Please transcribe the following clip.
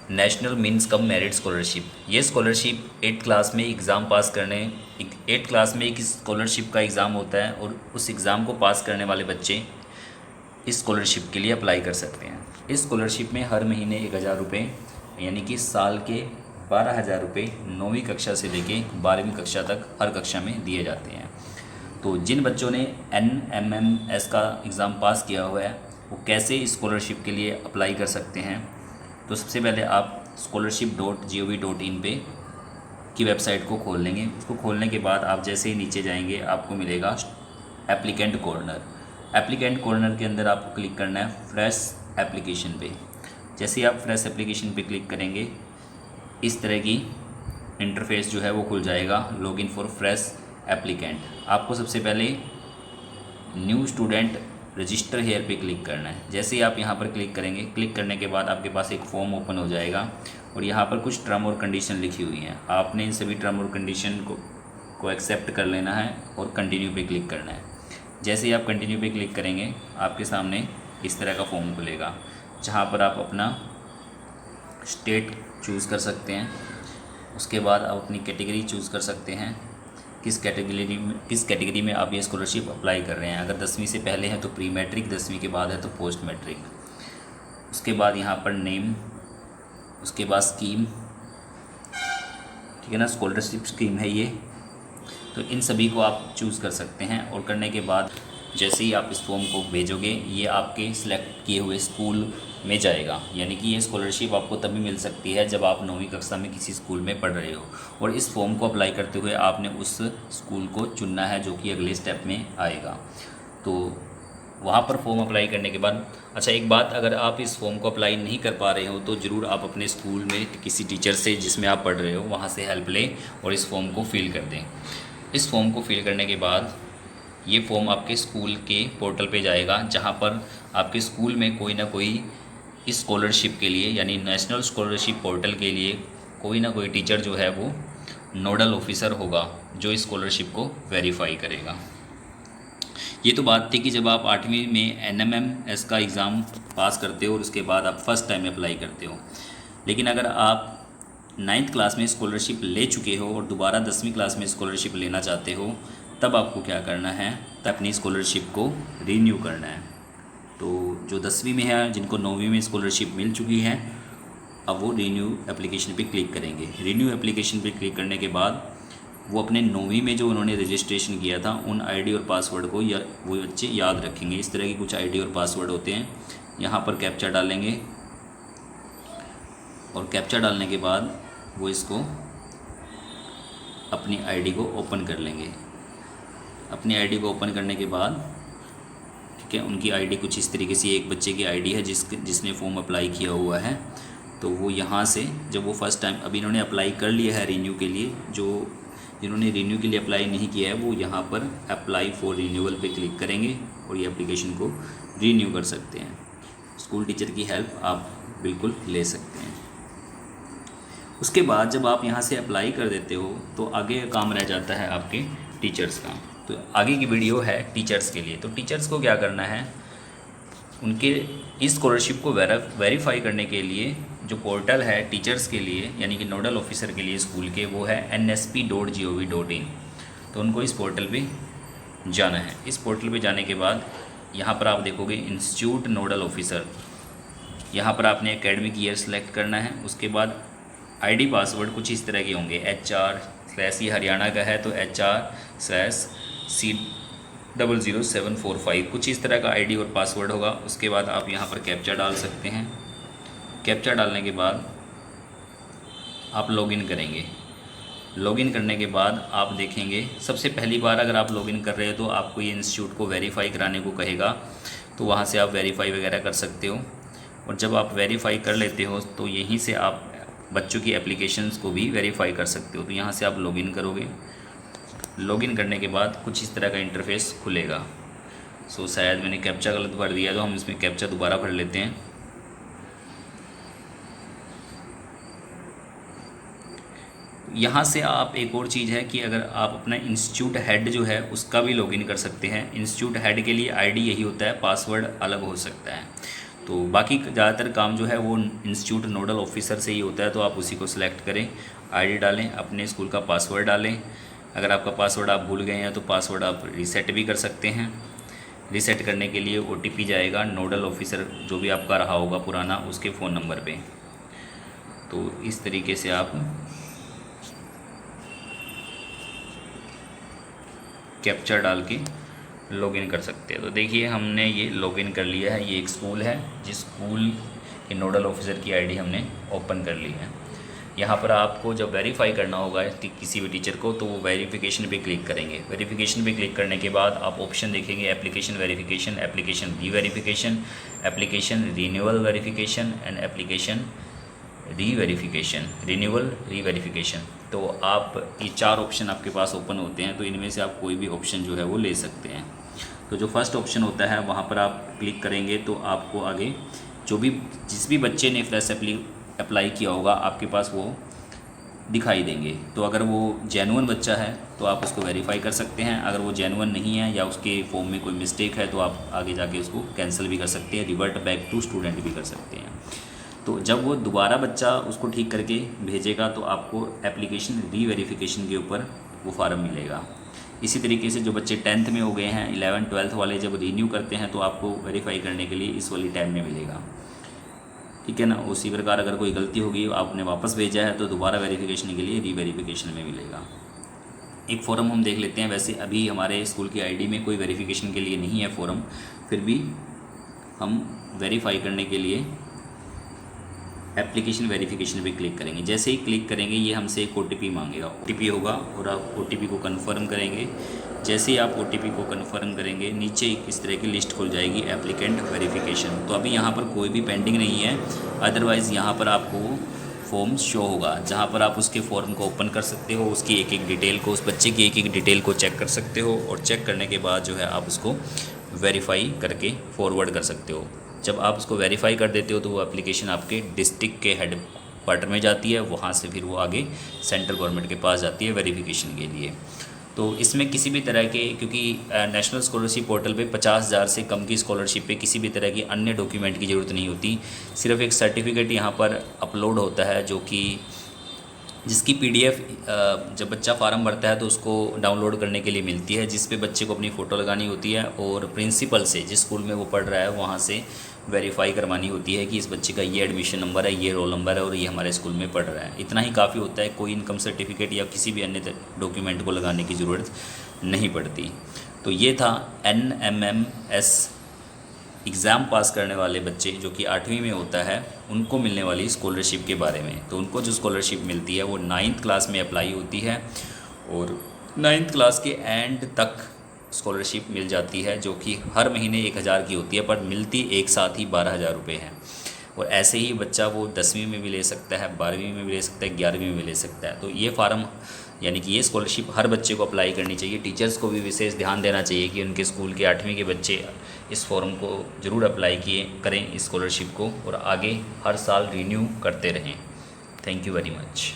National means cum merit scholarship. ये scholarship 8th class में exam pass करने 8th class में एक स्कॉलरशिप का एग्ज़ाम होता है और उस एग्ज़ाम को पास करने वाले बच्चे इस स्कॉलरशिप के लिए अप्लाई कर सकते हैं। इस स्कॉलरशिप में हर महीने 1000 रुपये यानी कि साल के 12,000 रुपये 9वीं कक्षा से लेके 12वीं कक्षा तक हर कक्षा में दिए जाते हैं। तो जिन बच्चों ने NMMS का एग्ज़ाम पास किया हुआ है वो कैसे इस स्कॉलरशिप के लिए अप्लाई कर सकते हैं। तो सबसे पहले आप scholarship.gov.in पे की वेबसाइट को खोल लेंगे। उसको खोलने के बाद आप जैसे ही नीचे जाएंगे आपको मिलेगा एप्लीकेंट कॉर्नर। एप्लीकेंट कॉर्नर के अंदर आपको क्लिक करना है फ्रेश एप्लीकेशन पे। जैसे ही आप फ्रेश एप्लीकेशन पे क्लिक करेंगे इस तरह की इंटरफेस जो है वो खुल जाएगा, लॉगिन फॉर फ्रेश एप्लीकेंट। आपको सबसे पहले न्यू स्टूडेंट रजिस्टर हेयर पे क्लिक करना है। जैसे ही आप यहाँ पर क्लिक करेंगे, क्लिक करने के बाद आपके पास एक फॉर्म ओपन हो जाएगा और यहाँ पर कुछ टर्म और कंडीशन लिखी हुई हैं। आपने इन सभी टर्म और कंडीशन को एक्सेप्ट कर लेना है और कंटिन्यू पे क्लिक करना है। जैसे ही आप कंटिन्यू पे क्लिक करेंगे आपके सामने इस तरह का फॉर्म खुलेगा जहाँ पर आप अपना स्टेट चूज़ कर सकते हैं। उसके बाद आप अपनी कैटेगरी चूज़ कर सकते हैं, किस कैटेगरी में आप ये स्कॉलरशिप अप्लाई कर रहे हैं। अगर 10वीं से पहले हैं तो प्री मैट्रिक, 10वीं के बाद है तो पोस्ट मैट्रिक। उसके बाद यहाँ पर नेम, उसके बाद स्कीम, ठीक है ना, स्कॉलरशिप स्कीम है ये। तो इन सभी को आप चूज़ कर सकते हैं और करने के बाद जैसे ही आप इस फॉर्म को भेजोगे ये आपके सिलेक्ट किए हुए स्कूल में जाएगा। यानी कि ये स्कॉलरशिप आपको तभी मिल सकती है जब आप 9वीं कक्षा में किसी स्कूल में पढ़ रहे हो और इस फॉर्म को अप्लाई करते हुए आपने उस स्कूल को चुनना है जो कि अगले स्टेप में आएगा। तो वहाँ पर फॉर्म अप्लाई करने के बाद, अच्छा एक बात, अगर आप इस फॉर्म को अप्लाई नहीं कर पा रहे हो तो ज़रूर आप अपने स्कूल में किसी टीचर से जिसमें आप पढ़ रहे हो वहाँ से हेल्प लें और इस फॉर्म को फिल कर दें। इस फॉर्म को फिल करने के बाद ये फॉर्म आपके स्कूल के पोर्टल पे जाएगा जहाँ पर आपके स्कूल में कोई ना कोई इस स्कॉलरशिप के लिए यानी नेशनल स्कॉलरशिप पोर्टल के लिए कोई ना कोई टीचर जो है वो नोडल ऑफिसर होगा जो इस स्कॉलरशिप को वेरीफाई करेगा। ये तो बात थी कि जब आप 8वीं में NMMS का एग्ज़ाम पास करते हो और उसके बाद आप फर्स्ट टाइम अप्लाई करते हो। लेकिन अगर आप 9th क्लास में स्कॉलरशिप ले चुके हो और दोबारा 10वीं क्लास में स्कॉलरशिप लेना चाहते हो तब आपको क्या करना है, तब अपनी स्कॉलरशिप को रीन्यू करना है। तो जो 10वीं में है, जिनको 9वीं में स्कॉलरशिप मिल चुकी है, अब वो रीन्यू एप्लीकेशन पे क्लिक करेंगे। रीन्यू एप्लीकेशन पे क्लिक करने के बाद वो अपने 9वीं में जो उन्होंने रजिस्ट्रेशन किया था उन आईडी और पासवर्ड को वो बच्चे याद रखेंगे। इस तरह की कुछ आईडी और पासवर्ड होते हैं। यहाँ पर कैप्चा डालेंगे और कैप्चा डालने के बाद वो इसको अपनी आईडी को ओपन कर लेंगे। अपनी आईडी को ओपन करने के बाद, ठीक है, उनकी आईडी कुछ इस तरीके से, एक बच्चे की आईडी है जिसने फॉर्म अप्लाई किया हुआ है। तो वो यहाँ से जब वो फर्स्ट टाइम, अभी इन्होंने अप्लाई कर लिया है रीन्यू के लिए, जिन्होंने रीन्यू के लिए अप्लाई नहीं किया है वो यहाँ पर अप्लाई फॉर रीन्यूअल पे क्लिक करेंगे और ये एप्लीकेशन को रीन्यू कर सकते हैं। स्कूल टीचर की हेल्प आप बिल्कुल ले सकते हैं। उसके बाद जब आप यहाँ से अप्लाई कर देते हो तो आगे काम रह जाता है आपके टीचर्स का। तो आगे की वीडियो है टीचर्स के लिए। तो टीचर्स को क्या करना है, उनके इस स्कॉलरशिप को वेरीफाई करने के लिए जो पोर्टल है टीचर्स के लिए यानी कि नोडल ऑफिसर के लिए स्कूल के, वो है nsp.gov.in। तो उनको इस पोर्टल पे जाना है। इस पोर्टल पे जाने के बाद यहाँ पर आप देखोगे इंस्टीट्यूट नोडल ऑफिसर, यहाँ पर आपने एकेडमिक ईयर सेलेक्ट करना है। उसके बाद आईडी पासवर्ड कुछ इस तरह के होंगे, HR/ ये हरियाणा का है तो HR/C00745 कुछ इस तरह का आईडी और पासवर्ड होगा। उसके बाद आप यहाँ पर कैप्चा डाल सकते हैं। कैप्चा डालने के बाद आप लॉगिन करेंगे। लॉगिन करने के बाद आप देखेंगे, सबसे पहली बार अगर आप लॉगिन कर रहे हो तो आपको ये इंस्टीट्यूट को वेरीफाई कराने को कहेगा, तो वहाँ से आप वेरीफाई वगैरह कर सकते हो। और जब आप वेरीफाई कर लेते हो तो यहीं से आप बच्चों की एप्लीकेशंस को भी वेरीफाई कर सकते हो। तो यहाँ से आप लॉगिन करोगे। लॉगिन करने के बाद कुछ इस तरह का इंटरफेस खुलेगा। शायद मैंने कैप्चा गलत भर दिया तो हम इसमें कैप्चा दोबारा भर लेते हैं। यहाँ से आप एक और चीज़ है कि अगर आप अपना इंस्टीट्यूट हेड जो है उसका भी लॉगिन कर सकते हैं। इंस्टीट्यूट हेड के लिए आईडी यही होता है, पासवर्ड अलग हो सकता है। तो बाकी ज़्यादातर काम जो है वो इंस्टीट्यूट नोडल ऑफिसर से ही होता है, तो आप उसी को सिलेक्ट करें, आईडी डालें, अपने स्कूल का पासवर्ड डालें। अगर आपका पासवर्ड आप भूल गए हैं तो पासवर्ड आप रीसेट भी कर सकते हैं। रीसेट करने के लिए OTP जाएगा नोडल ऑफिसर जो भी आपका रहा होगा पुराना, उसके फ़ोन नंबर पे। तो इस तरीके से आप कैप्चर डाल के लॉगिन कर सकते हैं। तो देखिए हमने ये लॉगिन कर लिया है। ये एक स्कूल है जिस स्कूल के नोडल ऑफिसर की आईडी हमने ओपन कर ली है। यहाँ पर आपको जब वेरीफाई करना होगा किसी भी टीचर को, तो वो वेरिफिकेशन पे क्लिक करेंगे। वेरिफिकेशन पे क्लिक करने के बाद आप ऑप्शन देखेंगे एप्लीकेशन वेरिफिकेशन, एप्लीकेशन री verification, application renewal verification and application री वेरिफिकेशन, रिन्यूअल री वेरिफिकेशन। तो आप ये 4 ऑप्शन आपके पास ओपन होते हैं, तो इनमें से आप कोई भी ऑप्शन जो है वो ले सकते हैं। तो जो फर्स्ट ऑप्शन होता है वहाँ पर आप क्लिक करेंगे तो आपको आगे जो भी जिस भी बच्चे ने फ्रेश अप्लाई किया होगा आपके पास वो दिखाई देंगे। तो अगर वो जेन्युइन बच्चा है तो आप उसको वेरीफाई कर सकते हैं, अगर वो जेन्युइन नहीं है या उसके फॉर्म में कोई मिस्टेक है तो आप आगे जाके उसको कैंसिल भी कर सकते हैं, रिवर्ट बैक टू स्टूडेंट भी कर सकते हैं। तो जब वो दोबारा बच्चा उसको ठीक करके भेजेगा तो आपको एप्लीकेशन री वेरिफिकेशन के ऊपर वो फार्म मिलेगा। इसी तरीके से जो बच्चे 10th में हो गए हैं, 11th 12th वाले जब रीन्यू करते हैं तो आपको वेरीफाई करने के लिए इस वाली टैब में मिलेगा, ठीक है ना। उसी प्रकार अगर कोई गलती होगी आपने वापस भेजा है तो दोबारा वेरिफिकेशन के लिए री वेरिफिकेशन में मिलेगा। एक फ़ॉर्म हम देख लेते हैं। वैसे अभी हमारे स्कूल की आईडी में कोई वेरिफिकेशन के लिए नहीं है फ़ॉर्म, फिर भी हम वेरीफाई करने के लिए एप्लीकेशन वेरिफिकेशन पे क्लिक करेंगे। जैसे ही क्लिक करेंगे ये हमसे एक OTP मांगेगा, OTP होगा और आप OTP को कन्फर्म करेंगे। जैसे ही आप OTP को कन्फर्म करेंगे नीचे इस तरह की लिस्ट खुल जाएगी एप्लीकेंट वेरिफिकेशन। तो अभी यहाँ पर कोई भी पेंडिंग नहीं है, अदरवाइज़ यहाँ पर आपको फॉर्म शो होगा जहाँ पर आप उसके फॉर्म को ओपन कर सकते हो, उसकी एक एक डिटेल को, उस बच्चे की एक एक डिटेल को चेक कर सकते हो और चेक करने के बाद जो है आप उसको वेरीफाई करके फॉरवर्ड कर सकते हो। जब आप उसको वेरीफाई कर देते हो तो वो एप्लीकेशन आपके डिस्ट्रिक्ट के हेड क्वार्टर में जाती है, वहाँ से फिर वो आगे सेंट्रल गवर्नमेंट के पास जाती है वेरिफिकेशन के लिए। तो इसमें किसी भी तरह के, क्योंकि नेशनल स्कॉलरशिप पोर्टल पे 50,000 से कम की स्कॉलरशिप पे किसी भी तरह की अन्य डॉक्यूमेंट की ज़रूरत नहीं होती, सिर्फ एक सर्टिफिकेट यहाँ पर अपलोड होता है जो कि जिसकी PDF जब बच्चा फार्म भरता है तो उसको डाउनलोड करने के लिए मिलती है, जिस पे बच्चे को अपनी फ़ोटो लगानी होती है और प्रिंसिपल से, जिस स्कूल में वो पढ़ रहा है वहाँ से वेरीफाई करवानी होती है कि इस बच्चे का ये एडमिशन नंबर है, ये रोल नंबर है और ये हमारे स्कूल में पढ़ रहा है। इतना ही काफ़ी होता है, कोई इनकम सर्टिफिकेट या किसी भी अन्य डॉक्यूमेंट को लगाने की ज़रूरत नहीं पड़ती। तो ये था NMMS एग्ज़ाम पास करने वाले बच्चे जो कि 8वीं में होता है उनको मिलने वाली स्कॉलरशिप के बारे में। तो उनको जो स्कॉलरशिप मिलती है वो 9th क्लास में अप्लाई होती है और 9th क्लास के एंड तक स्कॉलरशिप मिल जाती है, जो कि हर महीने 1,000 की होती है, पर मिलती एक साथ ही 12,000 रुपये है। और ऐसे ही बच्चा वो 10वीं में भी ले सकता है, 12वीं में भी ले सकता है, 11वीं में भी ले सकता है। तो ये फार्म यानी कि ये स्कॉलरशिप हर बच्चे को अप्लाई करनी चाहिए। टीचर्स को भी विशेष ध्यान देना चाहिए कि उनके स्कूल के 8वीं के बच्चे इस फॉर्म को ज़रूर अप्लाई करें इस स्कॉलरशिप को, और आगे हर साल रिन्यू करते रहें। Thank you very much.